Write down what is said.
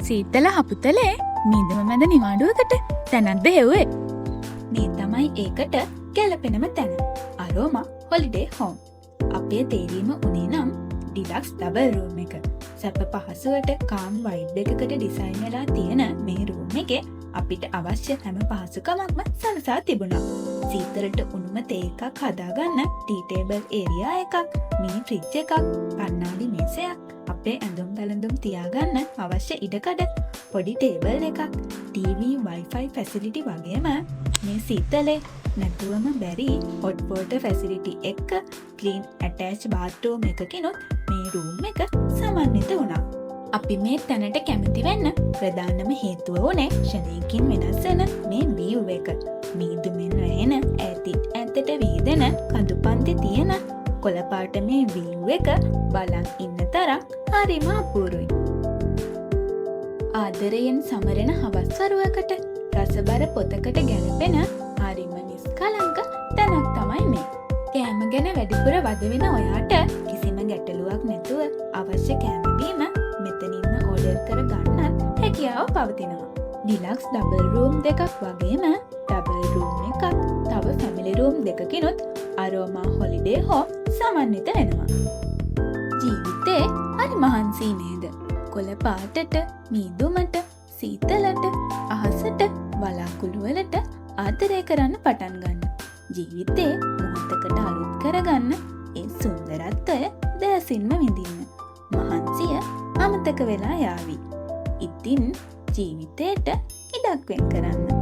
සීතල හපුතලේ මීදම මැද නිවාඩුවකට තැනක්ද හෙව්වේ. මේ තමයි ඒකට ගැලපෙනම තැන. අරෝමා හොලිඩේ හෝම්. අපේ තේරීම උනේ නම් ඩිලක්ස් ඩබල් රූම් එක. සැප පහසුවට කාම් වයිබ් එකකට ඩිසයින් වෙලා තියෙන මේ රූම් එකේ අපිට අවශ්‍ය හැම පහසුකමක්ම සලසා තිබුණා. සීතලට උණුම තේ එකක් හදාගන්න ටී ටේබල් ඒරියා එකක්, මිනි ෆ්‍රිජ් එකක්, කණ්ණාඩි මේසයක්, අපේ ඇඳුම් පැළඳුම් තියාගන්න අවශ්‍ය ඉඩකඩ, පොඩි ටේබල් එකක්, ටීවී වයිෆයි ෆැසිලිටි වගේම මේ සීතලේ නැතුවම බැරි හොට් වෝටර් ෆැසිලිටි එක්ක ක්ලීන් ඇටෑච් බාත්රූම් එකකිනුත් මේ රූම් එක සමන්විත වුණා. අපි මේ තැනට කැමති වෙන්න ප්‍රධානම හේතුව වුණේ ක්ෂණයකින් වෙනස් වෙන මේ වීව් එක. මීදුමෙන් වැහෙන ඈතින් ඈතට විහිදෙන කඳුපන්ති තියෙන කොළපාට මේ වීව් එක බලන් ඉන්න තරම් හරිම අපූරුයි. ආදරයෙන් සමරන හවස් වරුවකට රසබර පොතකට ගැලපෙන හරිම නිස්කලංක තැනක් තමයි මේ. කෑම ගැන වැඩිපුර වද වෙන ඔයාට කිසිම ගැටලුවක් නැතුව අවශ්‍ය කෑම බීම මෙතනින්ම ඕඩර් කර ගන්නත් හැකියාව පවතිනවා. ඩිලක්ස් ඩබල් රූම් දෙකක් වගේම ඩබල් රූම් එකක් තව ෆැමිලි රූම් දෙකකිනුත් අරෝමා හොලිඩේ හෝම් සමන්විත වෙනවා. ජීවිතේ හරි මහන්සි නේද? කොළ පාටට, මීදුමට, සීතලට, අහසට, වලාකුළු වලට ආදරය කරන්න පටන් ගන්න. ජීවිතේ මොහොතකට අලුත් කරගන්න ඒ සුන්දරත්වය දැසින්ම විඳින්න. මහන්සිය අමතක වෙලා යාවි. ඉතින් ජීවිතේට ඉඩක් වෙන් කරන්න.